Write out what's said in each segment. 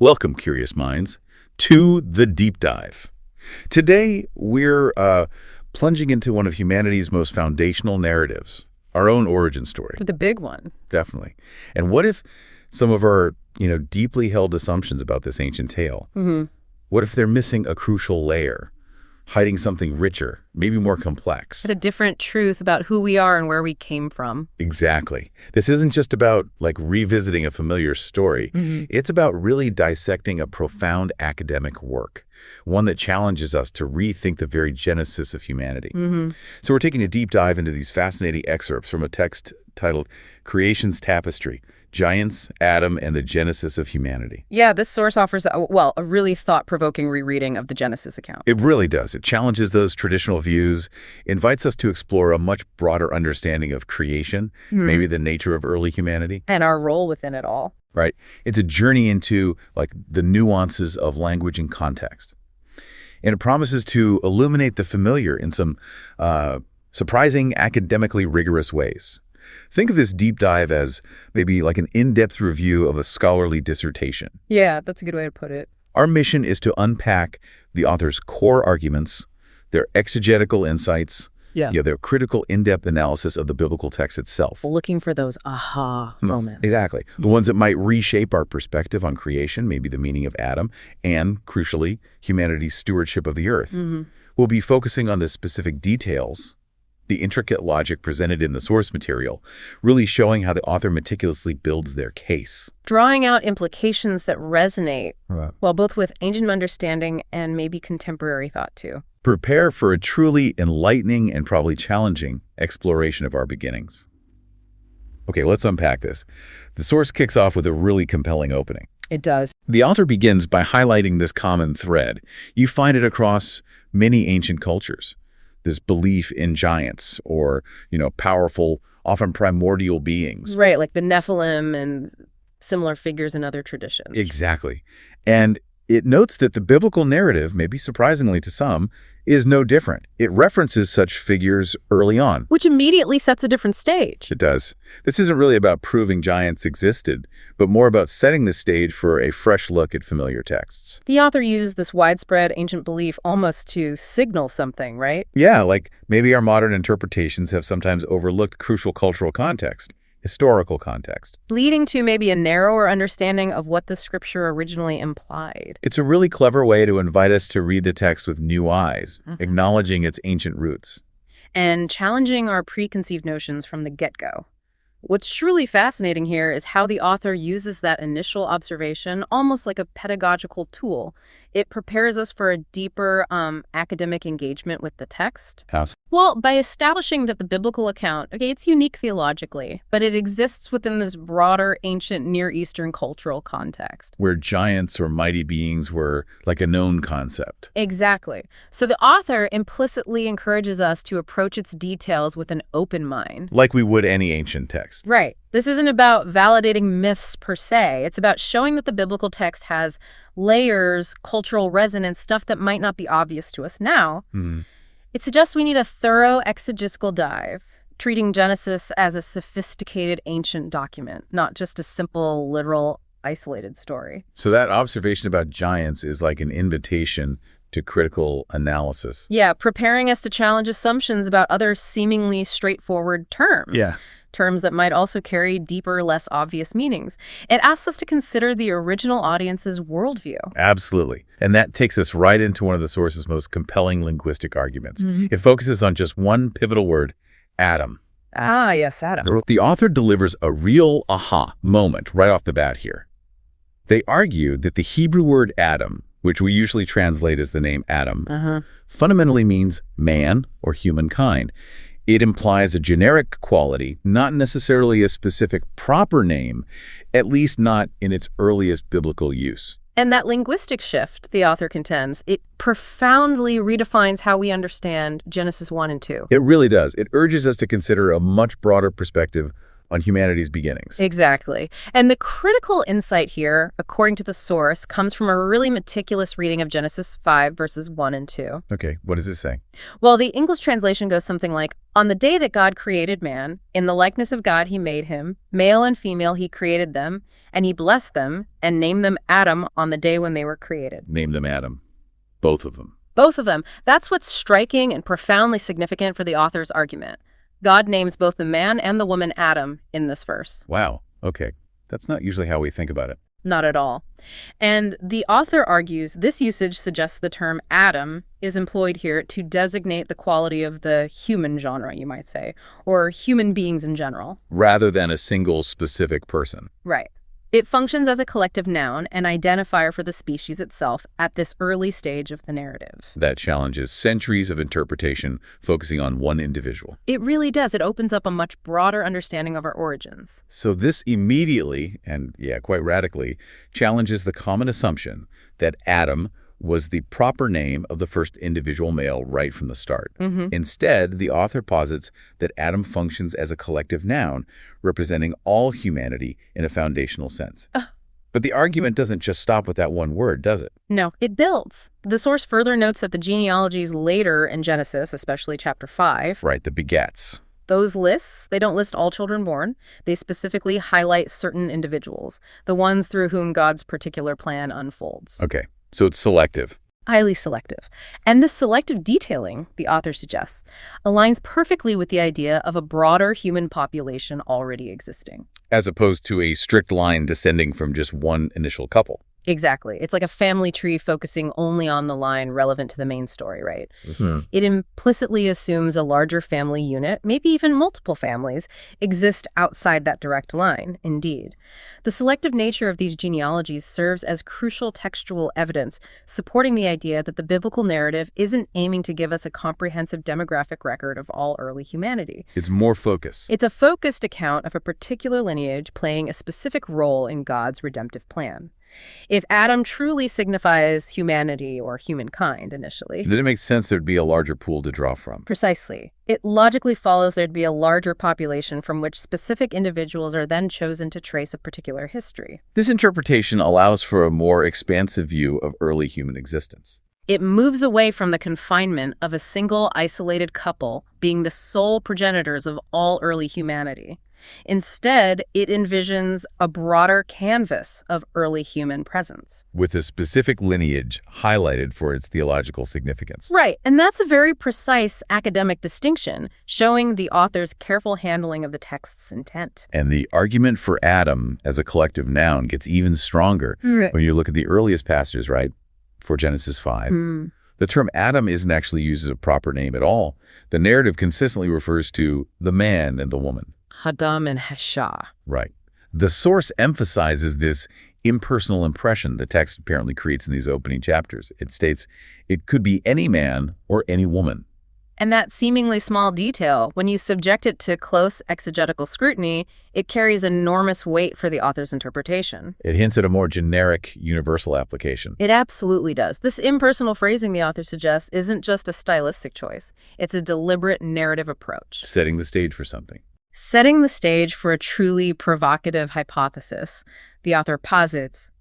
Welcome, curious minds, to the deep dive. Today, we're plunging into one of humanity's most foundational narratives, our own origin story. The big one. Definitely. And what if some of our, deeply held assumptions about this ancient tale, what if they're missing a crucial layer, hiding something richer, maybe more complex? It's a different truth about who we are and where we came from. Exactly. This isn't just about, revisiting a familiar story. It's about really dissecting a profound academic work, one that challenges us to rethink the very genesis of humanity. So we're taking a deep dive into these fascinating excerpts from a text titled Creation's Tapestry, Giants, Adam, and the Genesis of Humanity. Yeah, this source offers, a really thought-provoking rereading of the Genesis account. It really does. It challenges those traditional views, invites us to explore a much broader understanding of creation, maybe the nature of early humanity. And our role within it all. Right. It's a journey into, the nuances of language and context. And it promises to illuminate the familiar in some surprising, academically rigorous ways. Think of this deep dive as maybe like an in-depth review of a scholarly dissertation. Yeah, that's a good way to put it. Our mission is to unpack the author's core arguments, their exegetical insights, their critical in-depth analysis of the biblical text itself. Looking for those aha moments. Exactly. The ones that might reshape our perspective on creation, maybe the meaning of Adam, and, crucially, humanity's stewardship of the earth. We'll be focusing on the specific details, the intricate logic presented in the source material, really showing how the author meticulously builds their case. Drawing out implications that resonate, both with ancient understanding and maybe contemporary thought, too. Prepare for a truly enlightening and probably challenging exploration of our beginnings. Okay, let's unpack this. The source kicks off with a really compelling opening. It does. The author begins by highlighting this common thread. You find it across many ancient cultures. This belief in giants or, powerful, often primordial beings. Right, like the Nephilim and similar figures in other traditions. Exactly. And it notes that the biblical narrative, maybe surprisingly to some, is no different. It references such figures early on. Which immediately sets a different stage. It does. This isn't really about proving giants existed, but more about setting the stage for a fresh look at familiar texts. The author uses this widespread ancient belief almost to signal something, right? Yeah, like maybe our modern interpretations have sometimes overlooked crucial cultural context. Historical context. Leading to maybe a narrower understanding of what the scripture originally implied. It's a really clever way to invite us to read the text with new eyes, acknowledging its ancient roots. And challenging our preconceived notions from the get-go. What's truly fascinating here is how the author uses that initial observation almost like a pedagogical tool. It prepares us for a deeper academic engagement with the text. How? Well, by establishing that the biblical account, it's unique theologically, but it exists within this broader ancient Near Eastern cultural context. Where giants or mighty beings were like a known concept. Exactly. So the author implicitly encourages us to approach its details with an open mind. Like we would any ancient text. Right. This isn't about validating myths per se. It's about showing that the biblical text has layers, cultural resonance, stuff that might not be obvious to us now. It suggests we need a thorough exegetical dive, treating Genesis as a sophisticated ancient document, not just a simple, literal, isolated story. So that observation about giants is like an invitation to critical analysis. Yeah, preparing us to challenge assumptions about other seemingly straightforward terms. Yeah. Terms that might also carry deeper, less obvious meanings. It asks us to consider the original audience's worldview. Absolutely. And that takes us right into one of the source's most compelling linguistic arguments. It focuses on just one pivotal word, Adam. Ah, yes, Adam. The author delivers a real aha moment right off the bat here. They argue that the Hebrew word Adam, which we usually translate as the name Adam, fundamentally means man or humankind. It implies a generic quality, not necessarily a specific proper name, at least not in its earliest biblical use. And that linguistic shift, the author contends, it profoundly redefines how we understand Genesis 1 and 2. It really does. It urges us to consider a much broader perspective on humanity's beginnings. Exactly. And the critical insight here, according to the source, comes from a really meticulous reading of Genesis 5, verses 1 and 2. Okay, what does it say? Well, the English translation goes something like, "On the day that God created man, in the likeness of God he made him, male and female he created them, and he blessed them, and named them Adam on the day when they were created." Name them Adam. Both of them. Both of them. That's what's striking and profoundly significant for the author's argument. God names both the man and the woman Adam in this verse. Wow, okay. That's not usually how we think about it. Not at all. And the author argues this usage suggests the term Adam is employed here to designate the quality of the human genre, you might say, or human beings in general. Rather than a single specific person. Right. It functions as a collective noun, an identifier for the species itself at this early stage of the narrative. That challenges centuries of interpretation focusing on one individual. It really does. It opens up a much broader understanding of our origins. So this immediately, and quite radically, challenges the common assumption that Adam was the proper name of the first individual male right from the start. Instead, the author posits that Adam functions as a collective noun representing all humanity in a foundational sense. But the argument doesn't just stop with that one word, does it? No, it builds. The source further notes that the genealogies later in Genesis, especially chapter 5, Right, the begets. those lists, they don't list all children born. They specifically highlight certain individuals, the ones through whom God's particular plan unfolds. Okay, so it's selective. Highly selective. And this selective detailing, the author suggests, aligns perfectly with the idea of a broader human population already existing. As opposed to a strict line descending from just one initial couple. Exactly. It's like a family tree focusing only on the line relevant to the main story, right? It implicitly assumes a larger family unit, maybe even multiple families, exist outside that direct line, indeed. The selective nature of these genealogies serves as crucial textual evidence supporting the idea that the biblical narrative isn't aiming to give us a comprehensive demographic record of all early humanity. It's more focus. It's a focused account of a particular lineage playing a specific role in God's redemptive plan. If Adam truly signifies humanity or humankind initially, Then it makes sense there'd be a larger pool to draw from. precisely, it logically follows there'd be a larger population from which specific individuals are then chosen to trace a particular history. This interpretation allows for a more expansive view of early human existence. It moves away from the confinement of a single isolated couple being the sole progenitors of all early humanity. Instead, it envisions a broader canvas of early human presence. With a specific lineage highlighted for its theological significance. Right, and that's a very precise academic distinction, showing the author's careful handling of the text's intent. And the argument for Adam as a collective noun gets even stronger when you look at the earliest passages, right? For Genesis 5. The term Adam isn't actually used as a proper name at all. The narrative consistently refers to the man and the woman. Hadam and Hesha. Right. The source emphasizes this impersonal impression the text apparently creates in these opening chapters. It states, it could be any man or any woman. And that seemingly small detail, when you subject it to close exegetical scrutiny, it carries enormous weight for the author's interpretation. It hints at a more generic, universal application. It absolutely does. This impersonal phrasing the author suggests isn't just a stylistic choice. It's a deliberate narrative approach. Setting the stage for something. Setting the stage for a truly provocative hypothesis, the author posits,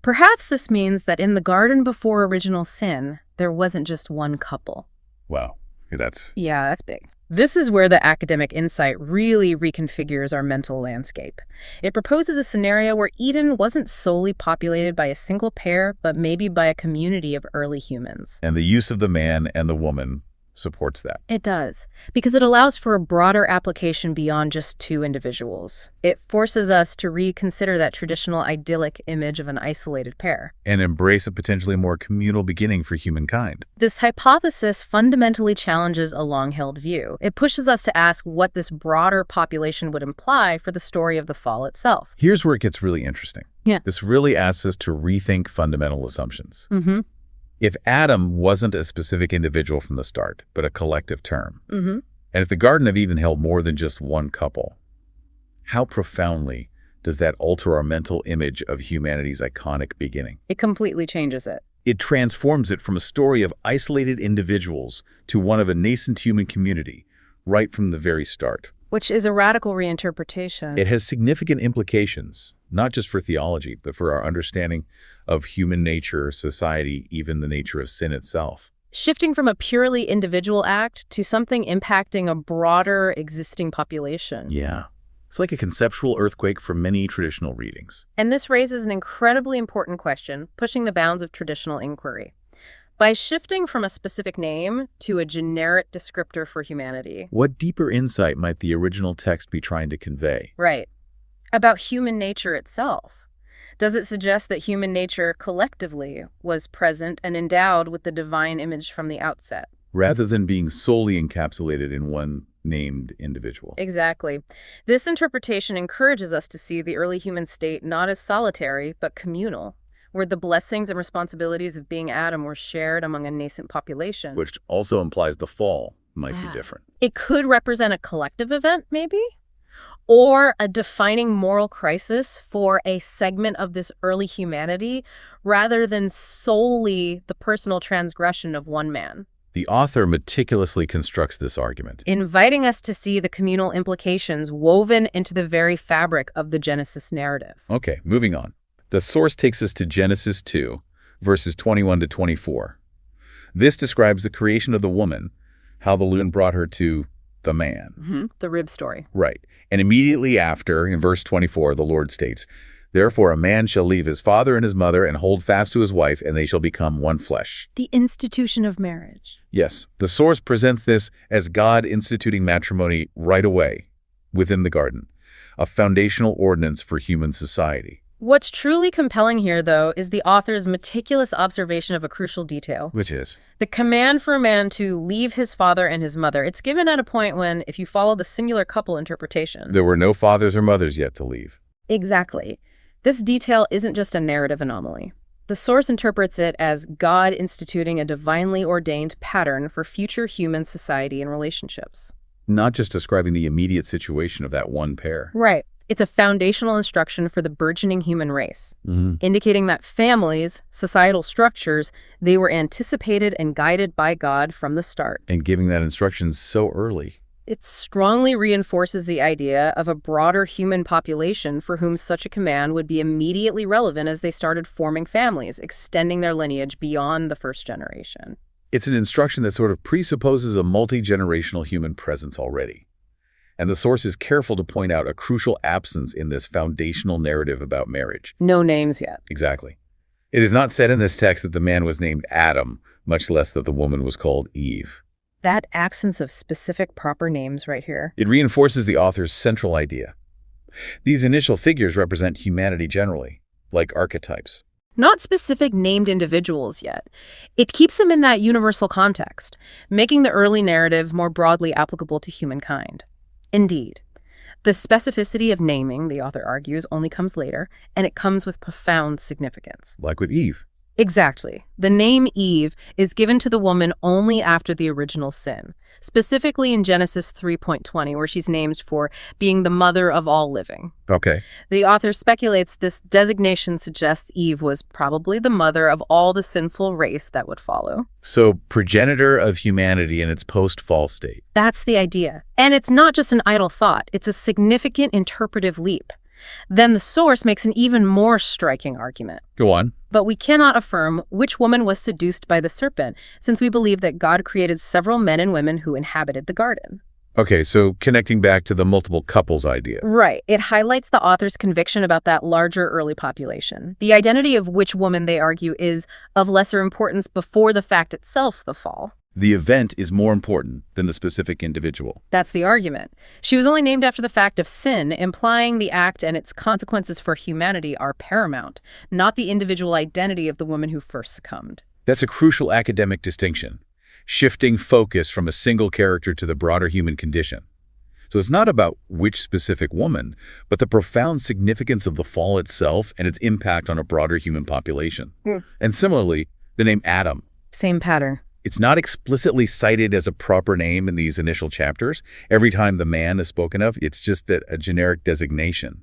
perhaps this means that in the garden before original sin, there wasn't just one couple. Wow. That's big. This is where the academic insight really reconfigures our mental landscape. It proposes a scenario where Eden wasn't solely populated by a single pair, but maybe by a community of early humans. And the use of the man and the woman supports that. It does, because it allows for a broader application beyond just two individuals. It forces us to reconsider that traditional idyllic image of an isolated pair. And embrace a potentially more communal beginning for humankind. This hypothesis fundamentally challenges a long-held view. It pushes us to ask what this broader population would imply for the story of the fall itself. Here's where it gets really interesting. Yeah. This really asks us to rethink fundamental assumptions. Mm-hmm. If Adam wasn't a specific individual from the start, but a collective term, Mm-hmm. and if the Garden of Eden held more than just one couple, how profoundly does that alter our mental image of humanity's iconic beginning? It completely changes it. It transforms it from a story of isolated individuals to one of a nascent human community right from the very start. Which is a radical reinterpretation. It has significant implications, not just for theology, but for our understanding of human nature, society, even the nature of sin itself. Shifting from a purely individual act to something impacting a broader existing population. Yeah. It's like a conceptual earthquake from many traditional readings. And this raises an incredibly important question, pushing the bounds of traditional inquiry. By shifting from a specific name to a generic descriptor for humanity. What deeper insight might the original text be trying to convey? Right. About human nature itself. Does it suggest that human nature collectively was present and endowed with the divine image from the outset? Rather than being solely encapsulated in one named individual. Exactly. This interpretation encourages us to see the early human state not as solitary, but communal, where the blessings and responsibilities of being Adam were shared among a nascent population. Which also implies the fall might be different. It could represent a collective event, maybe? Or a defining moral crisis for a segment of this early humanity, rather than solely the personal transgression of one man. The author meticulously constructs this argument, inviting us to see the communal implications woven into the very fabric of the Genesis narrative. Okay, moving on. The source takes us to Genesis 2, verses 21 to 24. This describes the creation of the woman, how the loon brought her to the man. The rib story. Right. And immediately after, in verse 24, the Lord states, "Therefore a man shall leave his father and his mother and hold fast to his wife, and they shall become one flesh." The institution of marriage. Yes, the source presents this as God instituting matrimony right away within the garden, a foundational ordinance for human society. What's truly compelling here, though, is the author's meticulous observation of a crucial detail. Which is? The command for a man to leave his father and his mother. It's given at a point when, if you follow the singular couple interpretation... There were no fathers or mothers yet to leave. Exactly. This detail isn't just a narrative anomaly. The source interprets it as God instituting a divinely ordained pattern for future human society and relationships. Not just describing the immediate situation of that one pair. Right. It's a foundational instruction for the burgeoning human race, indicating that families, societal structures, they were anticipated and guided by God from the start. And giving that instruction so early. It strongly reinforces the idea of a broader human population for whom such a command would be immediately relevant as they started forming families, extending their lineage beyond the first generation. It's an instruction that sort of presupposes a multi-generational human presence already. And the source is careful to point out a crucial absence in this foundational narrative about marriage. No names yet. Exactly. It is not said in this text that the man was named Adam, much less that the woman was called Eve. That absence of specific proper names right here. It reinforces the author's central idea. These initial figures represent humanity generally, like archetypes. Not specific named individuals yet. It keeps them in that universal context, making the early narratives more broadly applicable to humankind. Indeed, the specificity of naming, the author argues, only comes later, and it comes with profound significance. Like with Eve. Exactly. The name Eve is given to the woman only after the original sin, specifically in Genesis 3:20, where she's named for being the mother of all living. Okay. The author speculates this designation suggests Eve was probably the mother of all the sinful race that would follow. So, progenitor of humanity in its post-fall state. That's the idea. And it's not just an idle thought. It's a significant interpretive leap. Then the source makes an even more striking argument. Go on. But we cannot affirm which woman was seduced by the serpent, since we believe that God created several men and women who inhabited the garden. Okay, so connecting back to the multiple couples idea. Right. It highlights the author's conviction about that larger early population. The identity of which woman, they argue, is of lesser importance before the fact itself, the fall. The event is more important than the specific individual. That's the argument. She was only named after the fact of sin, implying the act and its consequences for humanity are paramount, not the individual identity of the woman who first succumbed. That's a crucial academic distinction, shifting focus from a single character to the broader human condition. So it's not about which specific woman, but the profound significance of the fall itself and its impact on a broader human population. And similarly, the name Adam. Same pattern. It's not explicitly cited as a proper name in these initial chapters. Every time the man is spoken of, it's just that a generic designation.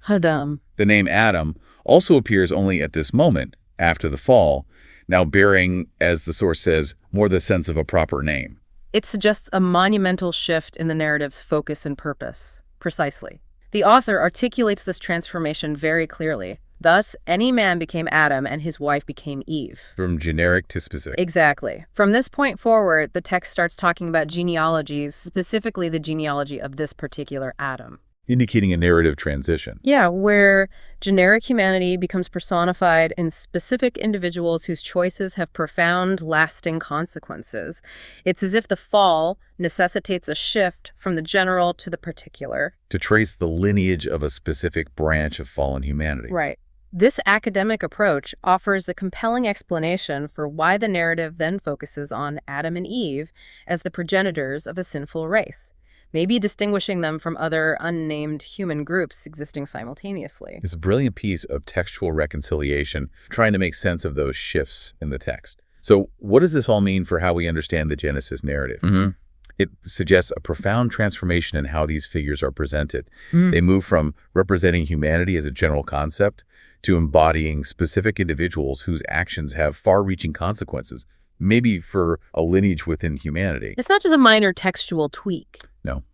Adam. The name Adam also appears only at this moment, after the fall, now bearing, as the source says, more the sense of a proper name. It suggests a monumental shift in the narrative's focus and purpose. Precisely. The author articulates this transformation very clearly. Thus, any man became Adam and his wife became Eve. From generic to specific. Exactly. From this point forward, the text starts talking about genealogies, specifically the genealogy of this particular Adam. Indicating a narrative transition. Yeah, where generic humanity becomes personified in specific individuals whose choices have profound, lasting consequences. It's as if the fall necessitates a shift from the general to the particular. To trace the lineage of a specific branch of fallen humanity. Right. This academic approach offers a compelling explanation for why the narrative then focuses on Adam and Eve as the progenitors of a sinful race, maybe distinguishing them from other unnamed human groups existing simultaneously. It's a brilliant piece of textual reconciliation, trying to make sense of those shifts in the text. So what does this all mean for how we understand the Genesis narrative? It suggests a profound transformation in how these figures are presented. They move from representing humanity as a general concept to embodying specific individuals whose actions have far-reaching consequences, maybe for a lineage within humanity. It's not just a minor textual tweak. No,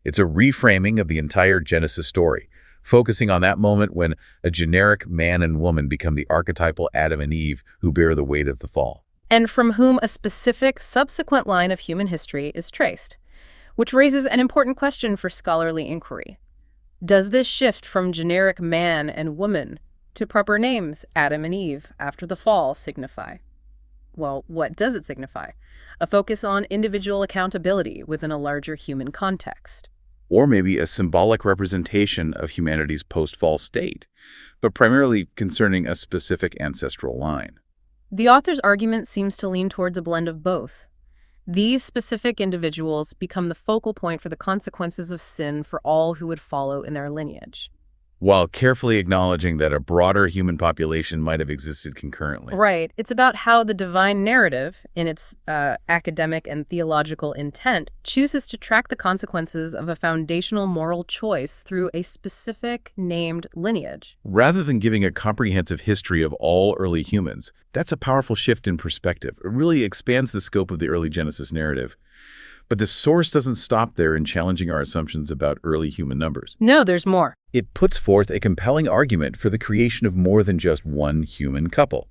it's a reframing of the entire Genesis story, focusing on that moment when a generic man and woman become the archetypal Adam and Eve who bear the weight of the fall. And from whom a specific subsequent line of human history is traced, which raises an important question for scholarly inquiry. Does this shift from generic man and woman to proper names, Adam and Eve, after the fall, signify? Well, what does it signify? A focus on individual accountability within a larger human context. Or maybe a symbolic representation of humanity's post-fall state, but primarily concerning a specific ancestral line. The author's argument seems to lean towards a blend of both. These specific individuals become the focal point for the consequences of sin for all who would follow in their lineage, while carefully acknowledging that a broader human population might have existed concurrently. Right. It's about how the divine narrative, in its academic and theological intent, chooses to track the consequences of a foundational moral choice through a specific named lineage. Rather than giving a comprehensive history of all early humans, that's a powerful shift in perspective. It really expands the scope of the early Genesis narrative. But the source doesn't stop there in challenging our assumptions about early human numbers. No, there's more. It puts forth a compelling argument for the creation of more than just one human couple.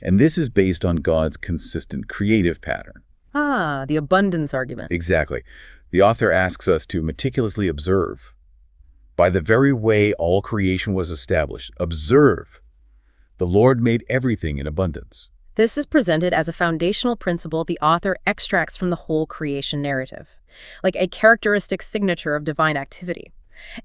And this is based on God's consistent creative pattern. Ah, the abundance argument. Exactly. The author asks us to meticulously observe. By the very way all creation was established, observe. The Lord made everything in abundance. This is presented as a foundational principle the author extracts from the whole creation narrative, like a characteristic signature of divine activity.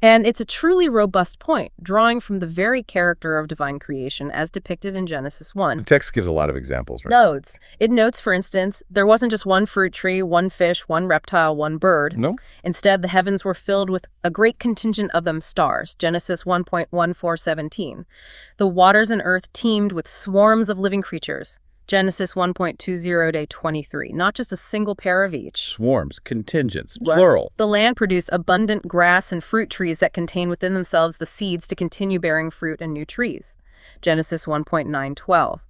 And it's a truly robust point, drawing from the very character of divine creation as depicted in Genesis 1. The text gives a lot of examples, right? Notes. It notes, for instance, there wasn't just one fruit tree, one fish, one reptile, one bird. No. Instead, the heavens were filled with a great contingent of them stars, Genesis 1.1417. The waters and earth teemed with swarms of living creatures, Genesis 1.20-23, not just a single pair of each. Swarms, contingents, plural. The land produced abundant grass and fruit trees that contain within themselves the seeds to continue bearing fruit and new trees. Genesis 1.912.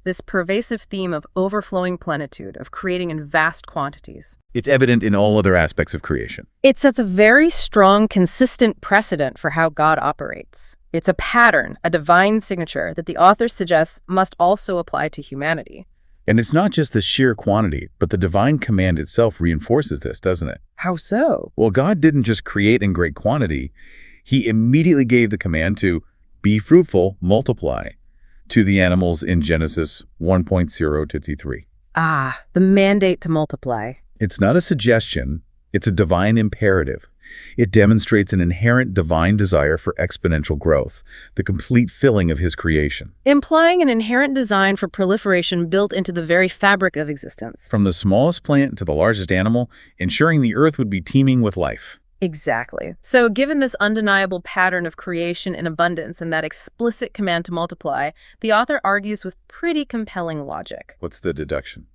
This pervasive theme of overflowing plenitude, of creating in vast quantities. It's evident in all other aspects of creation. It sets a very strong, consistent precedent for how God operates. It's a pattern, a divine signature that the author suggests must also apply to humanity. And it's not just the sheer quantity, but the divine command itself reinforces this, doesn't it? How so? Well, God didn't just create in great quantity. He immediately gave the command to be fruitful, multiply, to the animals in Genesis 1.0-3. Ah, the mandate to multiply. It's not a suggestion, it's a divine imperative. It demonstrates an inherent divine desire for exponential growth, the complete filling of his creation. Implying an inherent design for proliferation built into the very fabric of existence. From the smallest plant to the largest animal, ensuring the earth would be teeming with life. Exactly. So given this undeniable pattern of creation in abundance and that explicit command to multiply, the author argues with pretty compelling logic. What's the deduction?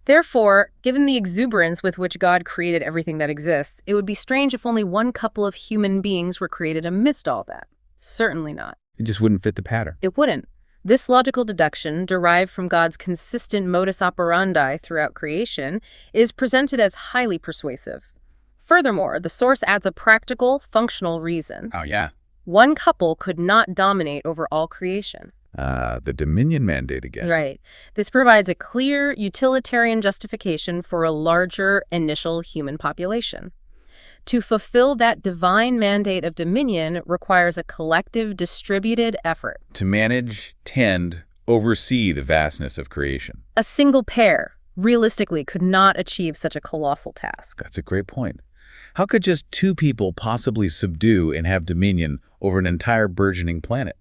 Therefore, given the exuberance with which God created everything that exists, it would be strange if only one couple of human beings were created amidst all that. Certainly not. It just wouldn't fit the pattern. It wouldn't. This logical deduction, derived from God's consistent modus operandi throughout creation, is presented as highly persuasive. Furthermore, the source adds a practical, functional reason. Oh, yeah. One couple could not dominate over all creation. The dominion mandate again. Right. This provides a clear, utilitarian justification for a larger initial human population. To fulfill that divine mandate of dominion requires a collective, distributed effort. To manage, tend, oversee the vastness of creation. A single pair, realistically, could not achieve such a colossal task. That's a great point. How could just two people possibly subdue and have dominion over an entire burgeoning planet?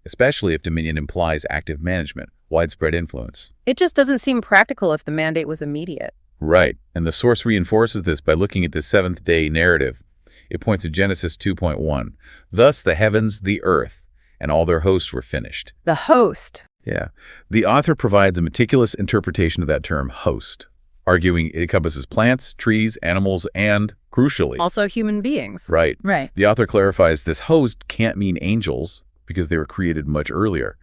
Especially if dominion implies active management, widespread influence. It just doesn't seem practical if the mandate was immediate. Right, and the source reinforces this by looking at the seventh-day narrative. It points to Genesis 2.1. Thus the heavens, the earth, and all their hosts were finished. The host. Yeah. The author provides a meticulous interpretation of that term, host, arguing it encompasses plants, trees, animals, and, crucially, Also human beings. right. Right. The author clarifies this host can't mean angels because they were created much earlier.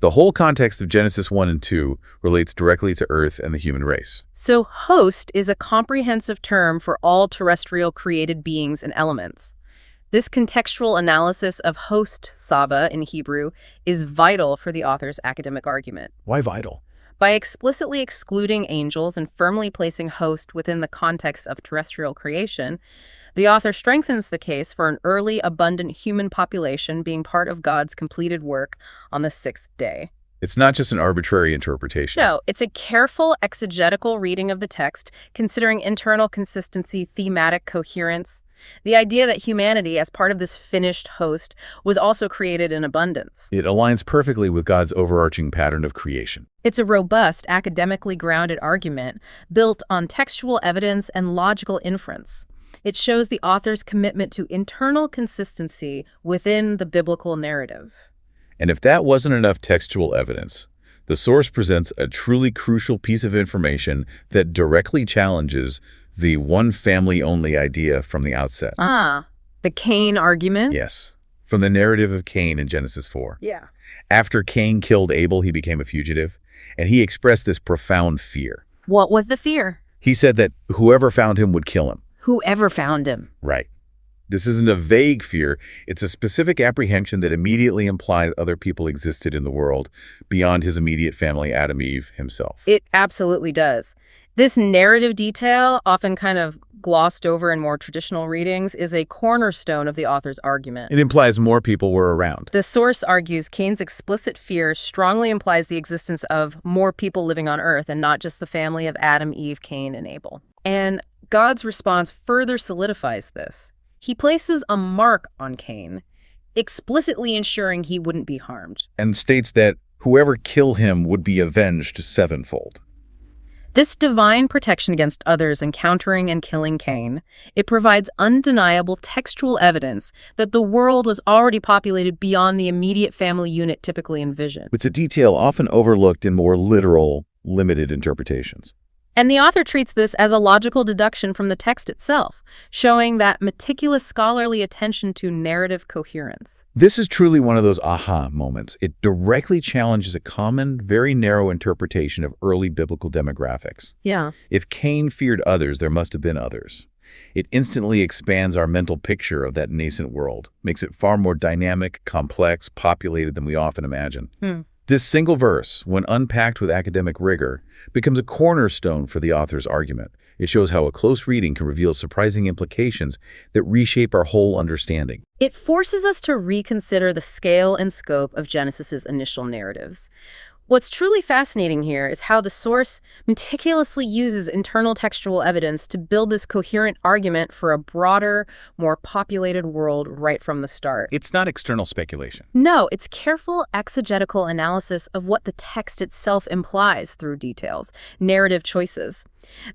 The whole context of Genesis 1 and 2 relates directly to Earth and the human race. So host is a comprehensive term for all terrestrial created beings and elements. This contextual analysis of host, saba in Hebrew, is vital for the author's academic argument. Why vital? By explicitly excluding angels and firmly placing host within the context of terrestrial creation, the author strengthens the case for an early, abundant human population being part of God's completed work on the sixth day. It's not just an arbitrary interpretation. No, it's a careful exegetical reading of the text, considering internal consistency, thematic coherence, the idea that humanity, as part of this finished host, was also created in abundance. It aligns perfectly with God's overarching pattern of creation. It's a robust, academically grounded argument built on textual evidence and logical inference. It shows the author's commitment to internal consistency within the biblical narrative. And if that wasn't enough textual evidence, the source presents a truly crucial piece of information that directly challenges the one-family-only idea from the outset. The Cain argument? Yes, from the narrative of Cain in Genesis 4. Yeah. After Cain killed Abel, he became a fugitive, and he expressed this profound fear. What was the fear? He said that whoever found him would kill him. Whoever found him. Right. This isn't a vague fear. It's a specific apprehension that immediately implies other people existed in the world beyond his immediate family, Adam, Eve, himself. It absolutely does. This narrative detail, often kind of glossed over in more traditional readings, is a cornerstone of the author's argument. It implies more people were around. The source argues Cain's explicit fear strongly implies the existence of more people living on Earth and not just the family of Adam, Eve, Cain, and Abel. And God's response further solidifies this. He places a mark on Cain, explicitly ensuring he wouldn't be harmed. And states that whoever killed him would be avenged sevenfold. This divine protection against others encountering and killing Cain, it provides undeniable textual evidence that the world was already populated beyond the immediate family unit typically envisioned. It's a detail often overlooked in more literal, limited interpretations. And the author treats this as a logical deduction from the text itself, showing that meticulous scholarly attention to narrative coherence. This is truly one of those aha moments. It directly challenges a common, very narrow interpretation of early biblical demographics. Yeah. If Cain feared others, there must have been others. It instantly expands our mental picture of that nascent world, makes it far more dynamic, complex, populated than we often imagine. This single verse, when unpacked with academic rigor, becomes a cornerstone for the author's argument. It shows how a close reading can reveal surprising implications that reshape our whole understanding. It forces us to reconsider the scale and scope of Genesis's initial narratives. What's truly fascinating here is how the source meticulously uses internal textual evidence to build this coherent argument for a broader, more populated world right from the start. It's not external speculation. No, it's careful exegetical analysis of what the text itself implies through details, narrative choices.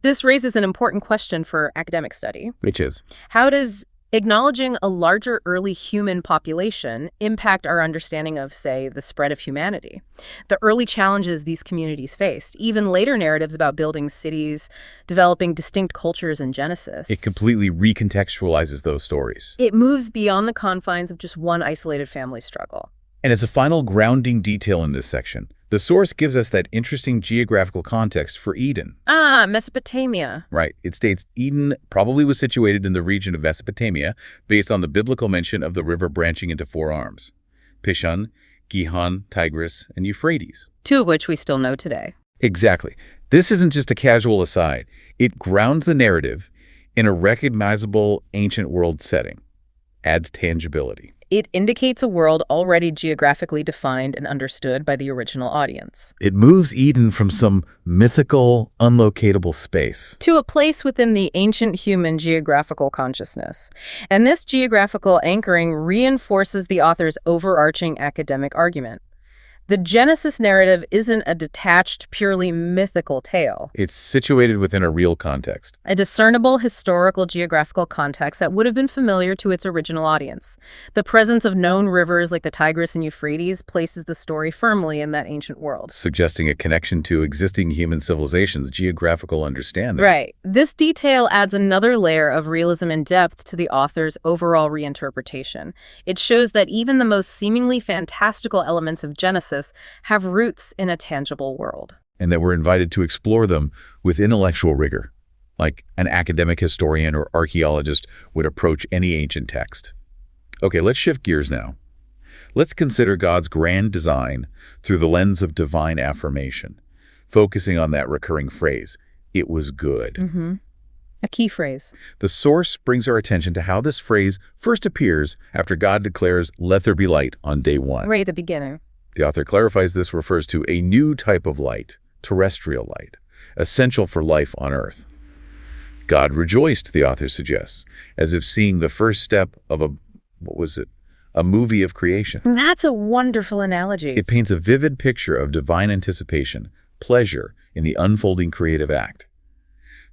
This raises an important question for academic study. Which is? How does acknowledging a larger early human population impact our understanding of, say, the spread of humanity? The early challenges these communities faced, even later narratives about building cities, developing distinct cultures in Genesis. It completely recontextualizes those stories. It moves beyond the confines of just one isolated family struggle. And it's a final grounding detail in this section. The source gives us that interesting geographical context for Eden. Ah, Mesopotamia. Right. It states Eden probably was situated in the region of Mesopotamia based on the biblical mention of the river branching into 4 arms: Pishon, Gihon, Tigris, and Euphrates. 2 of which we still know today. Exactly. This isn't just a casual aside. It grounds the narrative in a recognizable ancient world setting, adds tangibility. It indicates a world already geographically defined and understood by the original audience. It moves Eden from some mythical, unlocatable space To a place within the ancient human geographical consciousness. And this geographical anchoring reinforces the author's overarching academic argument. The Genesis narrative isn't a detached, purely mythical tale. It's situated within a real context. A discernible historical geographical context that would have been familiar to its original audience. The presence of known rivers like the Tigris and Euphrates places the story firmly in that ancient world. Suggesting a connection to existing human civilizations' geographical understanding. Right. This detail adds another layer of realism and depth to the author's overall reinterpretation. It shows that even the most seemingly fantastical elements of Genesis have roots in a tangible world. And that we're invited to explore them with intellectual rigor, like an academic historian or archaeologist would approach any ancient text. Okay, let's shift gears now. Let's consider God's grand design through the lens of divine affirmation, focusing on that recurring phrase, "It was good." A key phrase. The source brings our attention to how this phrase first appears after God declares, "Let there be light," on day 1. Right at the beginning. The author clarifies this refers to a new type of light, terrestrial light, essential for life on Earth. God rejoiced, the author suggests, as if seeing the first step of a movie of creation. That's a wonderful analogy. It paints a vivid picture of divine anticipation, pleasure in the unfolding creative act.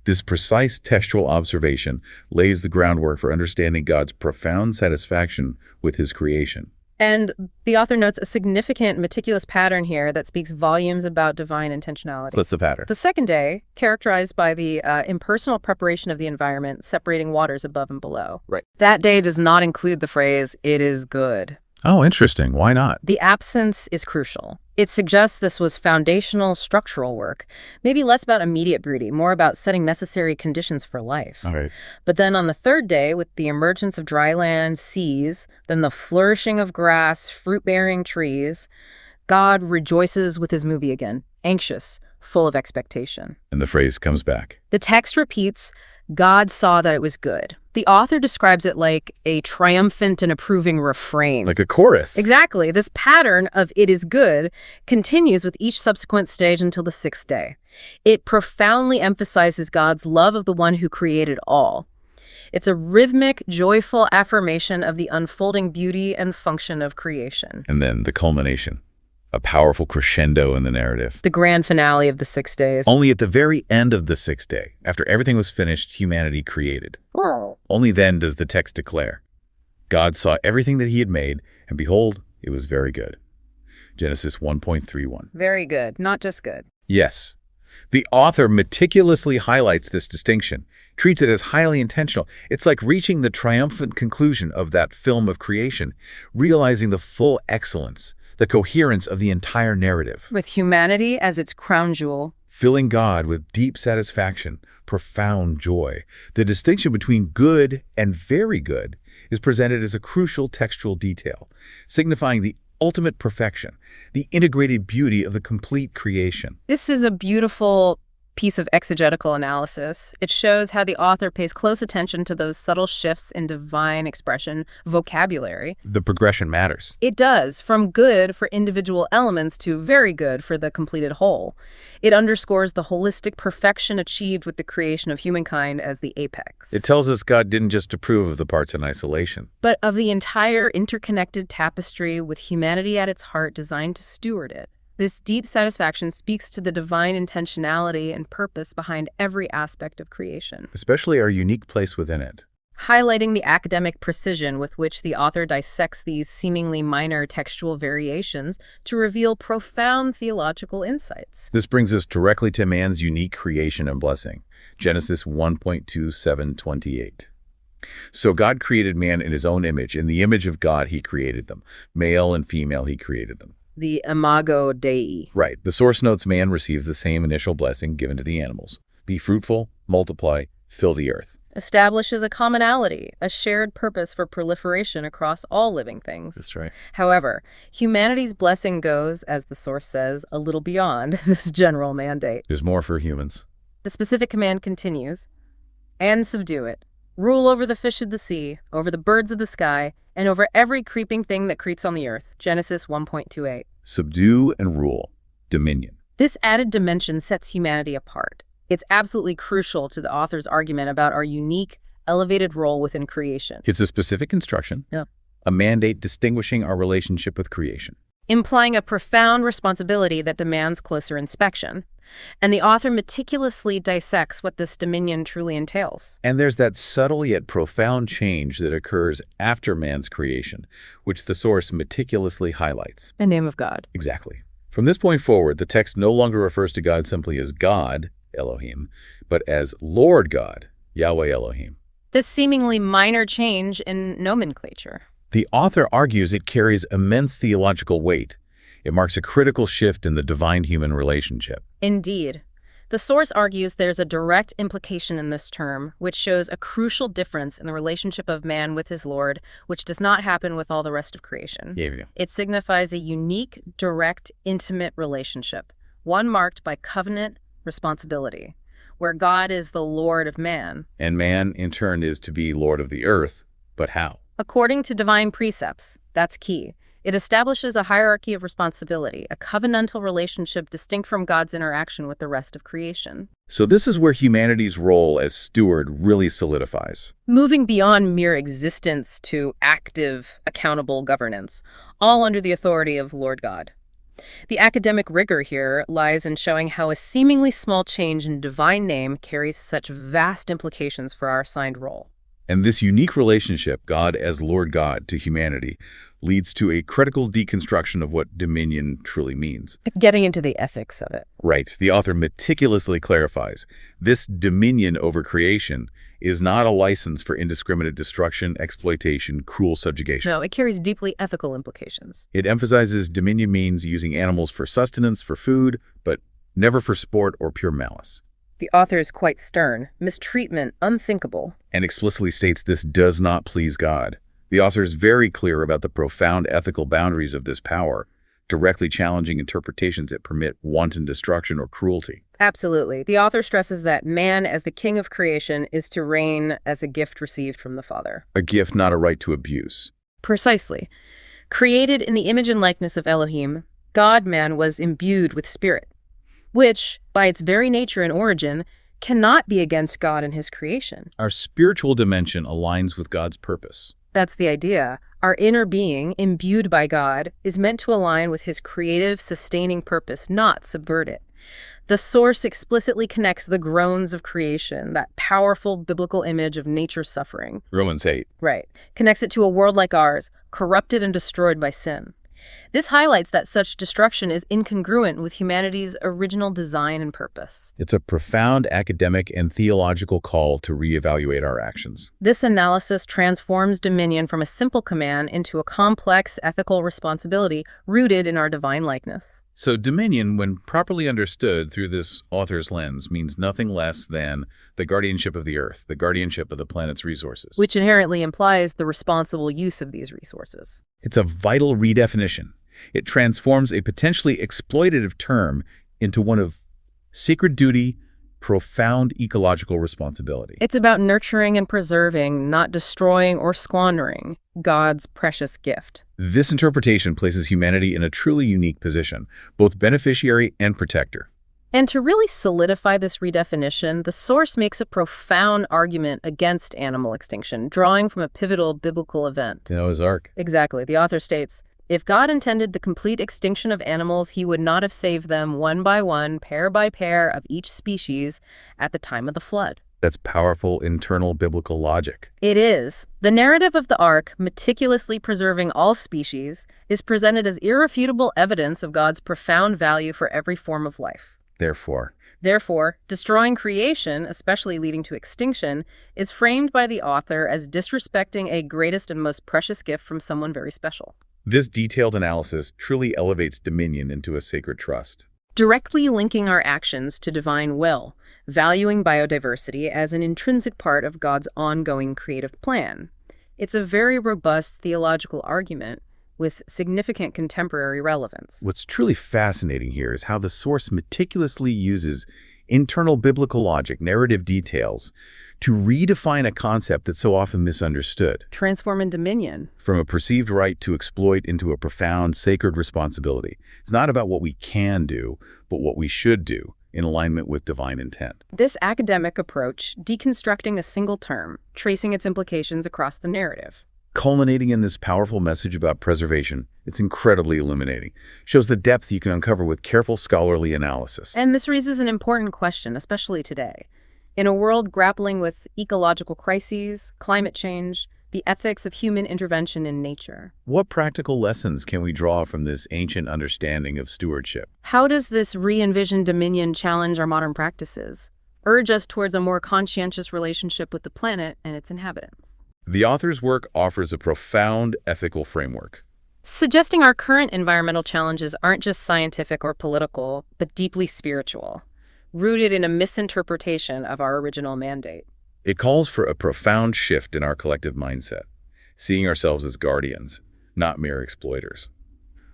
This precise textual observation lays the groundwork for understanding God's profound satisfaction with his creation. And the author notes a significant, meticulous pattern here that speaks volumes about divine intentionality. What's the pattern? The second day, characterized by the impersonal preparation of the environment, separating waters above and below. Right. That day does not include the phrase, "it is good." Oh, interesting. Why not? The absence is crucial. It suggests this was foundational structural work, maybe less about immediate beauty, more about setting necessary conditions for life. All right. But then on the third day, with the emergence of dry land, seas, then the flourishing of grass, fruit-bearing trees, God rejoices with his movie again, anxious, full of expectation. And the phrase comes back. The text repeats, God saw that it was good. The author describes it like a triumphant and approving refrain. Like a chorus. Exactly. This pattern of "it is good" continues with each subsequent stage until the 6th day. It profoundly emphasizes God's love of the one who created all. It's a rhythmic, joyful affirmation of the unfolding beauty and function of creation. And then the culmination. A powerful crescendo in the narrative. The grand finale of the 6 days. Only at the very end of the 6th day, after everything was finished, humanity created. Only then does the text declare, God saw everything that he had made, and behold, it was very good. Genesis 1:31. Very good, not just good. Yes. The author meticulously highlights this distinction, treats it as highly intentional. It's like reaching the triumphant conclusion of that film of creation, realizing the full excellence, the coherence of the entire narrative. With humanity as its crown jewel. Filling God with deep satisfaction, profound joy. The distinction between good and very good is presented as a crucial textual detail, signifying the ultimate perfection, the integrated beauty of the complete creation. This is a beautiful piece of exegetical analysis. It shows how the author pays close attention to those subtle shifts in divine expression vocabulary. The progression matters. It does, from good for individual elements to very good for the completed whole. It underscores the holistic perfection achieved with the creation of humankind as the apex. It tells us God didn't just approve of the parts in isolation, but of the entire interconnected tapestry with humanity at its heart designed to steward it. This deep satisfaction speaks to the divine intentionality and purpose behind every aspect of creation, especially our unique place within it. Highlighting the academic precision with which the author dissects these seemingly minor textual variations to reveal profound theological insights. This brings us directly to man's unique creation and blessing. Genesis 1:27-28. So God created man in his own image. In the image of God, he created them. Male and female, he created them. The imago Dei. Right. The source notes man receives the same initial blessing given to the animals. Be fruitful, multiply, fill the earth. Establishes a commonality, a shared purpose for proliferation across all living things. That's right. However, humanity's blessing goes, as the source says, a little beyond this general mandate. There's more for humans. The specific command continues, and subdue it. Rule over the fish of the sea, over the birds of the sky, and over every creeping thing that creeps on the earth. Genesis 1.28. Subdue and rule. Dominion. This added dimension sets humanity apart. It's absolutely crucial to the author's argument about our unique, elevated role within creation. It's a specific instruction. Yeah. A mandate distinguishing our relationship with creation. Implying a profound responsibility that demands closer inspection. And the author meticulously dissects what this dominion truly entails. And there's that subtle yet profound change that occurs after man's creation, which the source meticulously highlights. The name of God. Exactly. From this point forward, the text no longer refers to God simply as God, Elohim, but as Lord God, Yahweh Elohim. This seemingly minor change in nomenclature. The author argues it carries immense theological weight. It marks a critical shift in the divine-human relationship. Indeed. The source argues there's a direct implication in this term, which shows a crucial difference in the relationship of man with his Lord, which does not happen with all the rest of creation. Yeah. It signifies a unique, direct, intimate relationship, one marked by covenant responsibility, where God is the Lord of man. And man, in turn, is to be Lord of the earth. But how? According to divine precepts, that's key. It establishes a hierarchy of responsibility, a covenantal relationship distinct from God's interaction with the rest of creation. So this is where humanity's role as steward really solidifies. Moving beyond mere existence to active, accountable governance, all under the authority of Lord God. The academic rigor here lies in showing how a seemingly small change in divine name carries such vast implications for our assigned role. And this unique relationship, God as Lord God to humanity, leads to a critical deconstruction of what dominion truly means. Getting into the ethics of it. Right. The author meticulously clarifies this dominion over creation is not a license for indiscriminate destruction, exploitation, cruel subjugation. No, it carries deeply ethical implications. It emphasizes dominion means using animals for sustenance, for food, but never for sport or pure malice. The author is quite stern, mistreatment unthinkable. And explicitly states this does not please God. The author is very clear about the profound ethical boundaries of this power, directly challenging interpretations that permit wanton destruction or cruelty. Absolutely. The author stresses that man, as the king of creation, is to reign as a gift received from the Father. A gift, not a right to abuse. Precisely. Created in the image and likeness of Elohim, God-man was imbued with spirit, which, by its very nature and origin, cannot be against God and his creation. Our spiritual dimension aligns with God's purpose. That's the idea. Our inner being, imbued by God, is meant to align with his creative, sustaining purpose, not subvert it. The source explicitly connects the groans of creation, that powerful biblical image of nature suffering. Romans 8. Right. Connects it to a world like ours, corrupted and destroyed by sin. This highlights that such destruction is incongruent with humanity's original design and purpose. It's a profound academic and theological call to reevaluate our actions. This analysis transforms dominion from a simple command into a complex ethical responsibility rooted in our divine likeness. So dominion, when properly understood through this author's lens, means nothing less than the guardianship of the earth, the guardianship of the planet's resources. Which inherently implies the responsible use of these resources. It's a vital redefinition. It transforms a potentially exploitative term into one of sacred duty, profound ecological responsibility. It's about nurturing and preserving, not destroying or squandering, God's precious gift. This interpretation places humanity in a truly unique position, both beneficiary and protector. And to really solidify this redefinition, the source makes a profound argument against animal extinction, drawing from a pivotal biblical event. Noah's Ark. Exactly. The author states, if God intended the complete extinction of animals, he would not have saved them one by one, pair by pair of each species at the time of the flood. That's powerful internal biblical logic. It is. The narrative of the ark, meticulously preserving all species, is presented as irrefutable evidence of God's profound value for every form of life. Therefore, destroying creation, especially leading to extinction, is framed by the author as disrespecting a greatest and most precious gift from someone very special. This detailed analysis truly elevates dominion into a sacred trust. Directly linking our actions to divine will, valuing biodiversity as an intrinsic part of God's ongoing creative plan. It's a very robust theological argument with significant contemporary relevance. What's truly fascinating here is how the source meticulously uses internal biblical logic, narrative details, to redefine a concept that's so often misunderstood. Transform and dominion. From a perceived right to exploit into a profound, sacred responsibility. It's not about what we can do, but what we should do in alignment with divine intent. This academic approach, deconstructing a single term, tracing its implications across the narrative. Culminating in this powerful message about preservation, it's incredibly illuminating. Shows the depth you can uncover with careful scholarly analysis. And this raises an important question, especially today. In a world grappling with ecological crises, climate change, the ethics of human intervention in nature. What practical lessons can we draw from this ancient understanding of stewardship? How does this re-envisioned dominion challenge our modern practices, urge us towards a more conscientious relationship with the planet and its inhabitants? The author's work offers a profound ethical framework, suggesting our current environmental challenges aren't just scientific or political, but deeply spiritual, rooted in a misinterpretation of our original mandate. It calls for a profound shift in our collective mindset, seeing ourselves as guardians, not mere exploiters.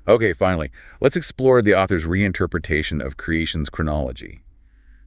Okay, finally, let's explore the author's reinterpretation of creation's chronology.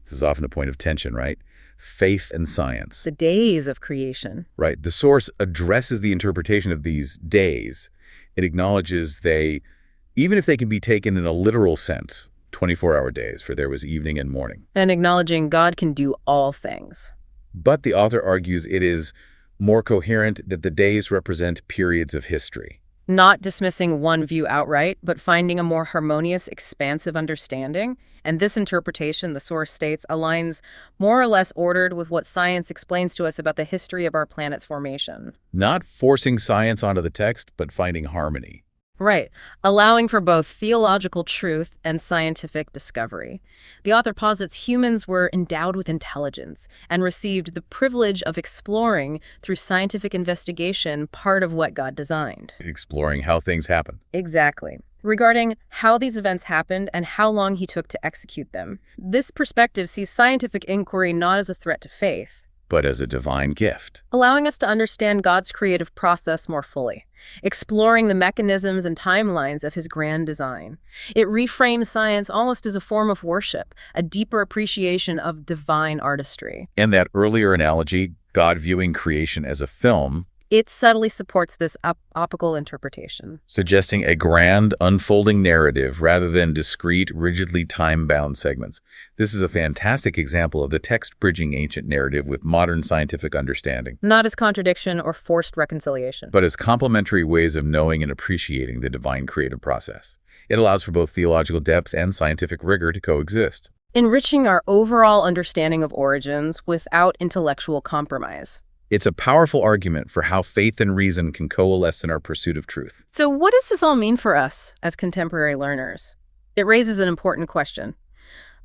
This is often a point of tension, right? Faith and science. The days of creation. Right. The source addresses the interpretation of these days. It acknowledges even if they can be taken in a literal sense, 24-hour days, for there was evening and morning. And acknowledging God can do all things. But the author argues it is more coherent that the days represent periods of history. Not dismissing one view outright, but finding a more harmonious, expansive understanding. And this interpretation, the source states, aligns more or less ordered with what science explains to us about the history of our planet's formation. Not forcing science onto the text, but finding harmony. Right, allowing for both theological truth and scientific discovery. The author posits humans were endowed with intelligence and received the privilege of exploring through scientific investigation part of what God designed. Exploring how things happen. Exactly. Regarding how these events happened and how long he took to execute them. This perspective sees scientific inquiry not as a threat to faith, but as a divine gift, allowing us to understand God's creative process more fully, exploring the mechanisms and timelines of his grand design. It reframes science almost as a form of worship, a deeper appreciation of divine artistry. And that earlier analogy, God viewing creation as a film, it subtly supports this optical interpretation, suggesting a grand, unfolding narrative rather than discrete, rigidly time-bound segments. This is a fantastic example of the text bridging ancient narrative with modern scientific understanding. Not as contradiction or forced reconciliation, but as complementary ways of knowing and appreciating the divine creative process. It allows for both theological depth and scientific rigor to coexist, enriching our overall understanding of origins without intellectual compromise. It's a powerful argument for how faith and reason can coalesce in our pursuit of truth. So what does this all mean for us as contemporary learners? It raises an important question.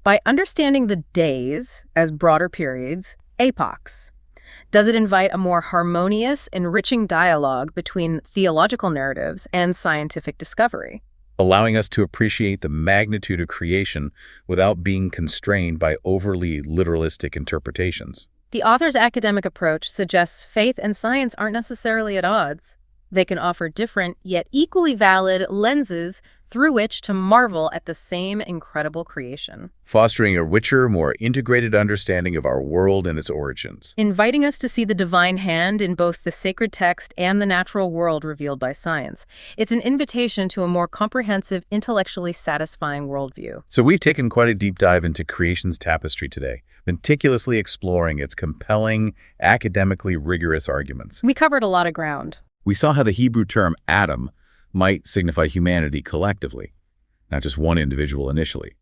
By understanding the days as broader periods, epochs, does it invite a more harmonious, enriching dialogue between theological narratives and scientific discovery, allowing us to appreciate the magnitude of creation without being constrained by overly literalistic interpretations? The author's academic approach suggests faith and science aren't necessarily at odds. They can offer different, yet equally valid, lenses through which to marvel at the same incredible creation. Fostering a richer, more integrated understanding of our world and its origins. Inviting us to see the divine hand in both the sacred text and the natural world revealed by science. It's an invitation to a more comprehensive, intellectually satisfying worldview. So we've taken quite a deep dive into creation's tapestry today, meticulously exploring its compelling, academically rigorous arguments. We covered a lot of ground. We saw how the Hebrew term Adam might signify humanity collectively, not just one individual initially.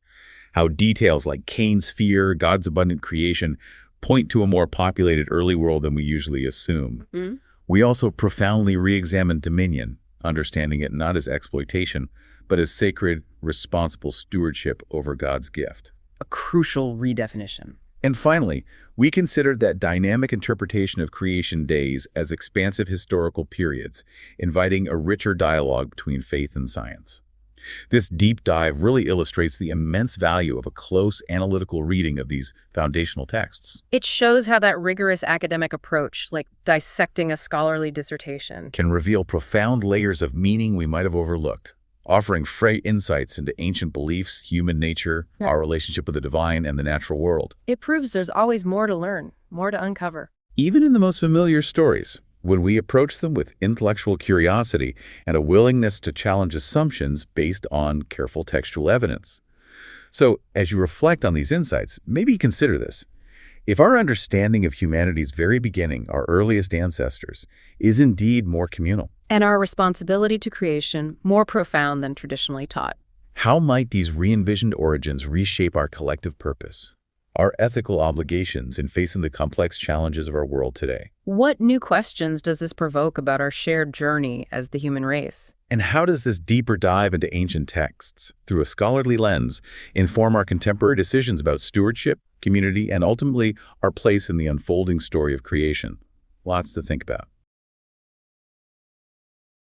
How details like Cain's fear, God's abundant creation, point to a more populated early world than we usually assume. Mm-hmm. We also profoundly re-examined dominion, understanding it not as exploitation, but as sacred, responsible stewardship over God's gift. a crucial redefinition. And finally, we considered that dynamic interpretation of creation days as expansive historical periods, inviting a richer dialogue between faith and science. This deep dive really illustrates the immense value of a close analytical reading of these foundational texts. It shows how that rigorous academic approach, like dissecting a scholarly dissertation, Can reveal profound layers of meaning we might have overlooked, offering fresh insights into ancient beliefs, human nature, our relationship with the divine and the natural world. it proves there's always more to learn, more to uncover. Even in the most familiar stories, when we approach them with intellectual curiosity and a willingness to challenge assumptions based on careful textual evidence. So, as you reflect on these insights, maybe consider this. If our understanding of humanity's very beginning, our earliest ancestors, is indeed more communal, And our responsibility to creation more profound than traditionally taught. how might these re-envisioned origins reshape our collective purpose, our ethical obligations in facing the complex challenges of our world today? What new questions does this provoke about our shared journey as the human race? And how does this deeper dive into ancient texts, through a scholarly lens, inform our contemporary decisions about stewardship, community, and ultimately our place in the unfolding story of creation? Lots to think about.